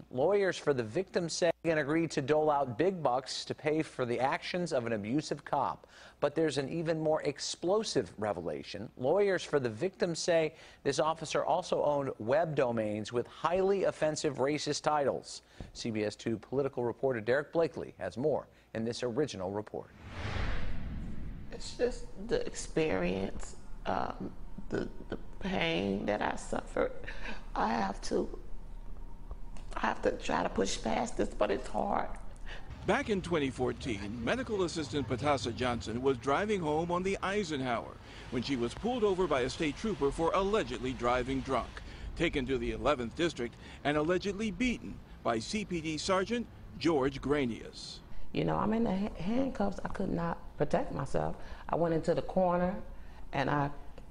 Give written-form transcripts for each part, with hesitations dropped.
Lawyers for the victim say and agreed to dole out big bucks to pay for the actions of an abusive cop. But there's an even more explosive revelation. Lawyers for the victim say this officer also owned web domains with highly offensive racist titles. CBS 2 political reporter Derek Blakely has more in this original report. It's just the experience, the pain that I suffered. I have to try to push past this, but it's hard. Back in 2014, medical assistant Patassa Johnson was driving home on the Eisenhower when she was pulled over by a state trooper for allegedly driving drunk, taken to the 11th District and allegedly beaten by CPD Sergeant George Granius. You know, I'm in the handcuffs. I could not protect myself. I went into the corner and I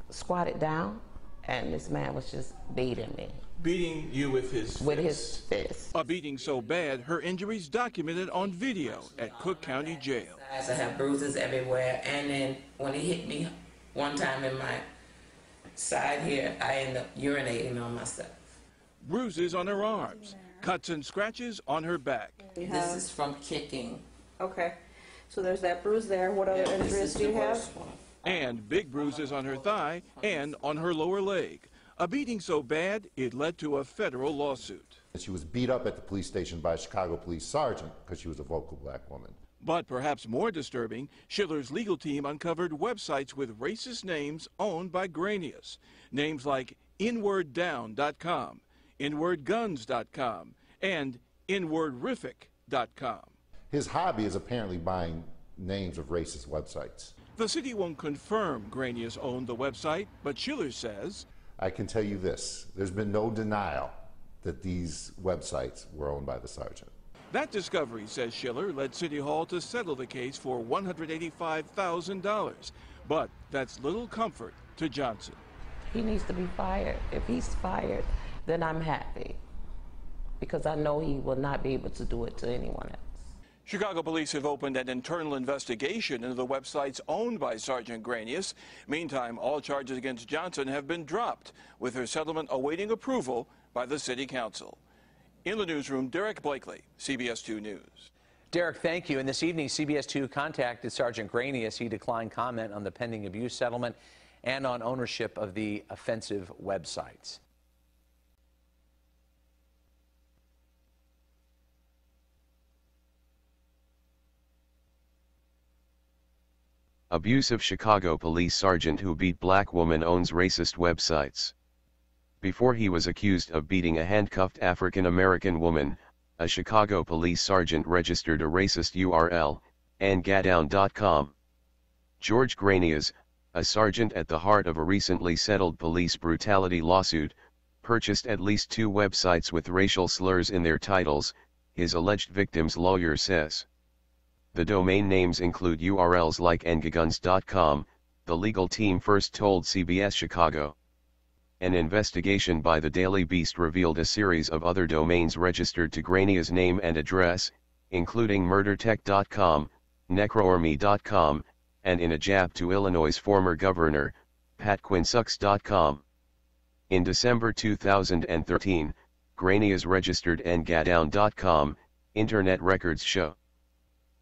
squatted down, and this man was just beating me. Beating you with his fist? With his fist. A beating so bad, her injuries documented on video at Cook County Jail. I have bruises everywhere, and then when he hit me one time in my side here, I ended up urinating on myself. Bruises on her arms, cuts and scratches on her back. This is from kicking. Okay, so there's that bruise there. What other injuries do you have? And big bruises on her thigh and on her lower leg. A beating so bad, it led to a federal lawsuit. She was beat up at the police station by a Chicago police sergeant because she was a vocal black woman. But perhaps more disturbing, Schiller's legal team uncovered websites with racist names owned by Granius. Names like inwarddown.com, inwardguns.com, and inwardrific.com. His hobby is apparently buying names of racist websites. The city won't confirm Granius owned the website, but Schiller says, I can tell you this, there's been no denial that these websites were owned by the sergeant. That discovery, says Schiller, led City Hall to settle the case for $185,000. But that's little comfort to Johnson. He needs to be fired. If he's fired, then I'm happy, because I know he will not be able to do it to anyone else. Chicago police have opened an internal investigation into the websites owned by Sergeant Granius. Meantime, all charges against Johnson have been dropped, with her settlement awaiting approval by the City Council. In the newsroom, Derek Blakely, CBS 2 News. Derek, thank you. And this evening, CBS 2 contacted Sergeant Granius. He declined comment on the pending abuse settlement and on ownership of the offensive websites. Abusive Chicago police sergeant who beat black woman owns racist websites. Before he was accused of beating a handcuffed African-American woman, a Chicago police sergeant registered a racist URL, angadown.com. George Granius, a sergeant at the heart of a recently settled police brutality lawsuit, purchased at least 2 websites with racial slurs in their titles, his alleged victim's lawyer says. The domain names include URLs like ngaguns.com, the legal team first told CBS Chicago. An investigation by the Daily Beast revealed a series of other domains registered to Granius' name and address, including murdertech.com, necroarmy.com, and in a jab to Illinois' former governor, patquinsucks.com. In December 2013, Granius registered ngadown.com, Internet records show.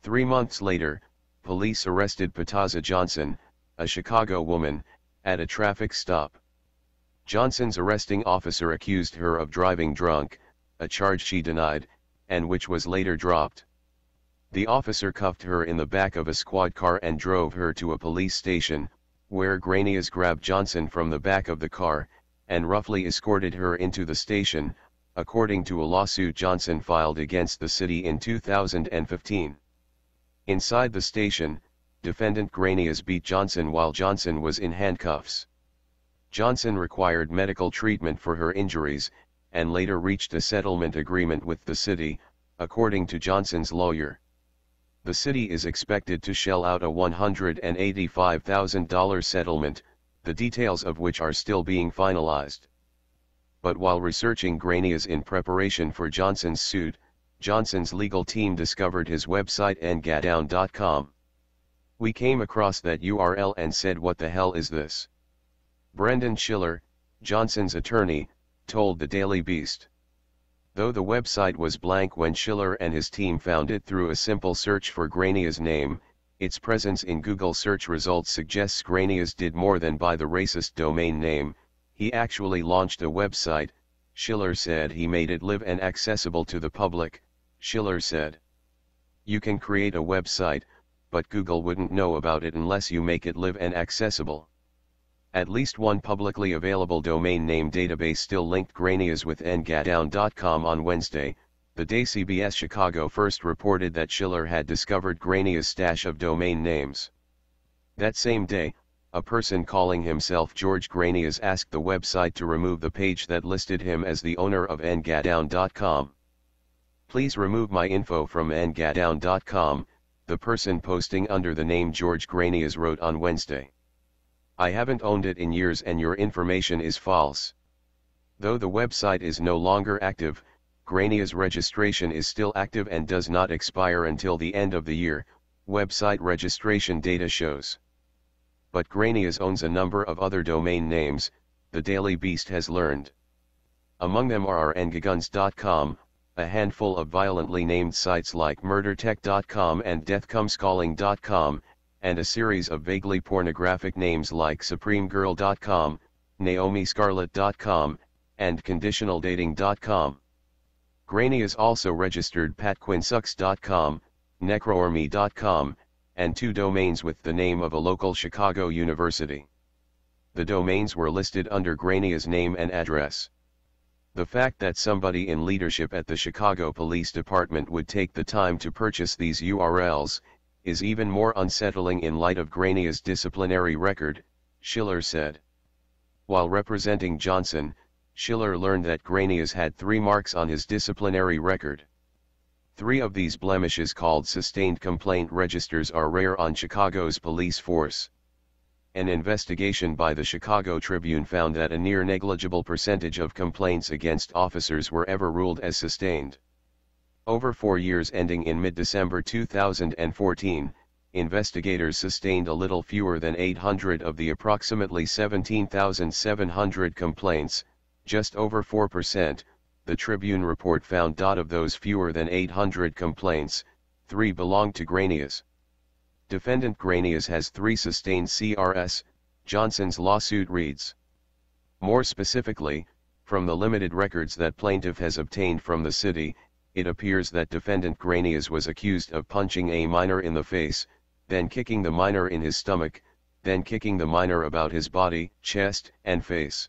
3 months later, police arrested Patassa Johnson, a Chicago woman, at a traffic stop. Johnson's arresting officer accused her of driving drunk, a charge she denied, and which was later dropped. The officer cuffed her in the back of a squad car and drove her to a police station, where Granius grabbed Johnson from the back of the car, and roughly escorted her into the station, according to a lawsuit Johnson filed against the city in 2015. Inside the station, defendant Granius beat Johnson while Johnson was in handcuffs. Johnson required medical treatment for her injuries, and later reached a settlement agreement with the city, according to Johnson's lawyer. The city is expected to shell out a $185,000 settlement, the details of which are still being finalized. But while researching Granius in preparation for Johnson's suit, Johnson's legal team discovered his website ngadown.com. We came across that URL and said, what the hell is this? Brendan Schiller, Johnson's attorney, told the Daily Beast. Though the website was blank when Schiller and his team found it through a simple search for Grania's name, its presence in Google search results suggests Granias did more than buy the racist domain name. He actually launched a website. Schiller said he made it live and accessible to the public. Schiller said, "You can create a website, but Google wouldn't know about it unless you make it live and accessible." At least one publicly available domain name database still linked Granias with ngadown.com on Wednesday, the day CBS Chicago first reported that Schiller had discovered Grania's stash of domain names. That same day, a person calling himself George Granias asked the website to remove the page that listed him as the owner of ngadown.com. "Please remove my info from ngadown.com, the person posting under the name George Granias wrote on Wednesday. "I haven't owned it in years and your information is false." Though the website is no longer active, Grania's registration is still active and does not expire until the end of the year, website registration data shows. But Granias owns a number of other domain names, the Daily Beast has learned. Among them are ngaguns.com, a handful of violently named sites like murdertech.com and deathcomescalling.com, and a series of vaguely pornographic names like supremegirl.com, naomiscarlet.com, and conditionaldating.com. Granias also registered patquinsucks.com, necroarmy.com, and 2 domains with the name of a local Chicago university. The domains were listed under Grania's name and address. The fact that somebody in leadership at the Chicago Police Department would take the time to purchase these URLs is even more unsettling in light of Grania's disciplinary record, Schiller said. While representing Johnson, Schiller learned that Granias had 3 marks on his disciplinary record. 3 of these blemishes, called sustained complaint registers, are rare on Chicago's police force. An investigation by the Chicago Tribune found that a near negligible percentage of complaints against officers were ever ruled as sustained. Over 4 years ending in mid-December 2014, investigators sustained a little fewer than 800 of the approximately 17,700 complaints, just over 4%, the Tribune report found. Of those fewer than 800 complaints, 3 belonged to Granias. Defendant Granias has 3 sustained CRS, Johnson's lawsuit reads. More specifically, from the limited records that plaintiff has obtained from the city, it appears that defendant Granias was accused of punching a minor in the face, then kicking the minor in his stomach, then kicking the minor about his body, chest, and face.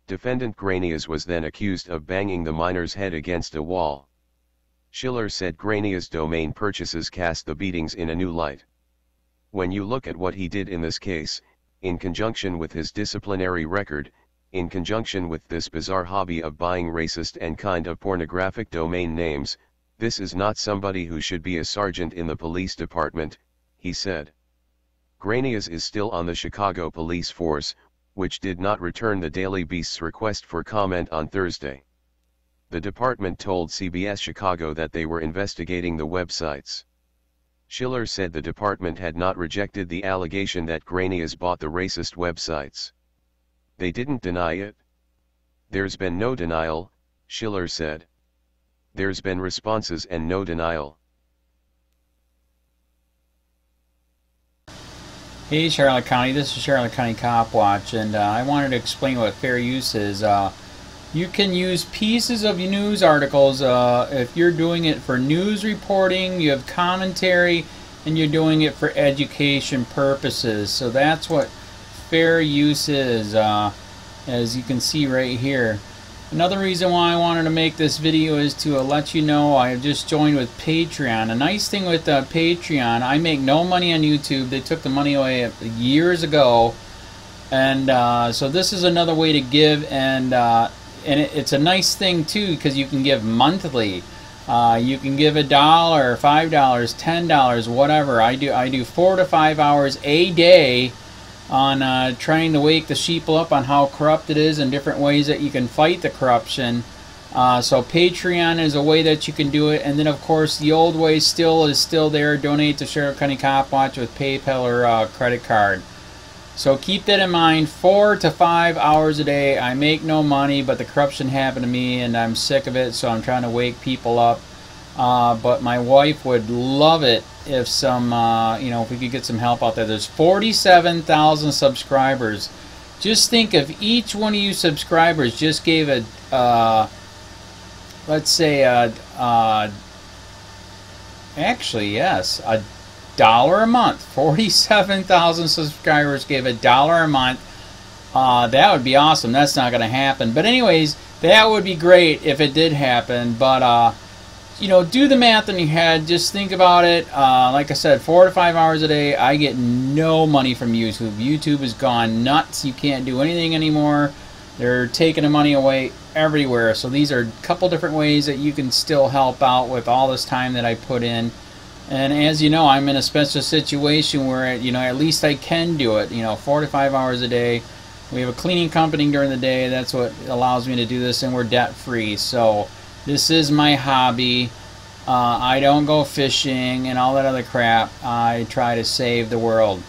Defendant Granias was then accused of banging the minor's head against a wall. Schiller said Granias' domain purchases cast the beatings in a new light. When you look at what he did in this case, in conjunction with his disciplinary record, in conjunction with this bizarre hobby of buying racist and kind of pornographic domain names, this is not somebody who should be a sergeant in the police department, he said. Granias is still on the Chicago police force, which did not return the Daily Beast's request for comment on Thursday. The department told CBS Chicago that they were investigating the websites. Schiller said the department had not rejected the allegation that Granias bought the racist websites. They didn't deny it. There's been no denial, Schiller said. There's been responses and no denial. Hey Charlotte County, this is Charlotte County Cop Watch, and I wanted to explain what fair use is. You can use pieces of news articles if you're doing it for news reporting, you have commentary, and you're doing it for education purposes. So that's what fair use is, as you can see right here. Another reason why I wanted to make this video is to let you know I have just joined with Patreon. A nice thing with Patreon, I make no money on YouTube. They took the money away years ago, and so this is another way to give, and it's a nice thing too because you can give monthly. You can give $1, $5, $10, whatever. I do 4 to 5 hours a day on trying to wake the sheeple up on how corrupt it is and different ways that you can fight the corruption. So Patreon is a way that you can do it, and then of course the old way is still there. Donate to Charlotte County Cop Watch with PayPal or credit card. So keep that in mind. 4 to 5 hours a day. I make no money, but the corruption happened to me, and I'm sick of it, so I'm trying to wake people up. But my wife would love it if some, if we could get some help out there. There's 47,000 subscribers. Just think if each one of you subscribers just gave a, let's say, actually, yes, $1 a month. 47,000 subscribers gave $1 a month. That would be awesome. That's not going to happen. But anyways, that would be great if it did happen. But, do the math in your head. Just think about it. Like I said, 4 to 5 hours a day. I get no money from YouTube. YouTube has gone nuts. You can't do anything anymore. They're taking the money away everywhere. So these are a couple different ways that you can still help out with all this time that I put in. And as you know, I'm in a special situation where, at least I can do it. 4 to 5 hours a day. We have a cleaning company during the day. That's what allows me to do this, and we're debt free. So this is my hobby. I don't go fishing and all that other crap. I try to save the world.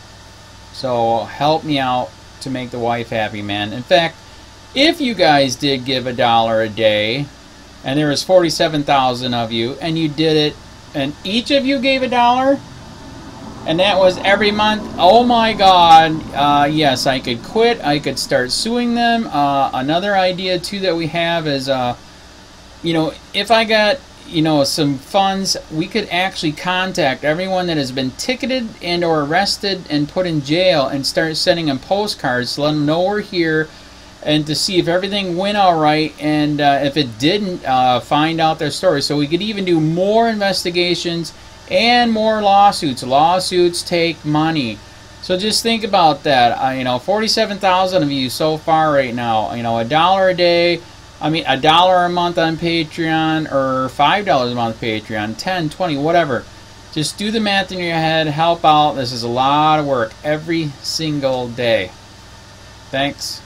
So help me out to make the wife happy, man. In fact, if you guys did give $1 a day, and there was 47,000 of you, and you did it, and each of you gave $1, and that was every month, oh my God, yes, I could quit. I could start suing them. Another idea too that we have is, if I got some funds, we could actually contact everyone that has been ticketed and or arrested and put in jail and start sending them postcards to let them know we're here, and to see if everything went all right, and if it didn't, find out their story. So we could even do more investigations and more lawsuits. Lawsuits take money. So just think about that. 47,000 of you so far right now. $1 a day. $1 a month on Patreon, or $5 a month Patreon, 10, 20, whatever. Just do the math in your head. Help out. This is a lot of work every single day. Thanks.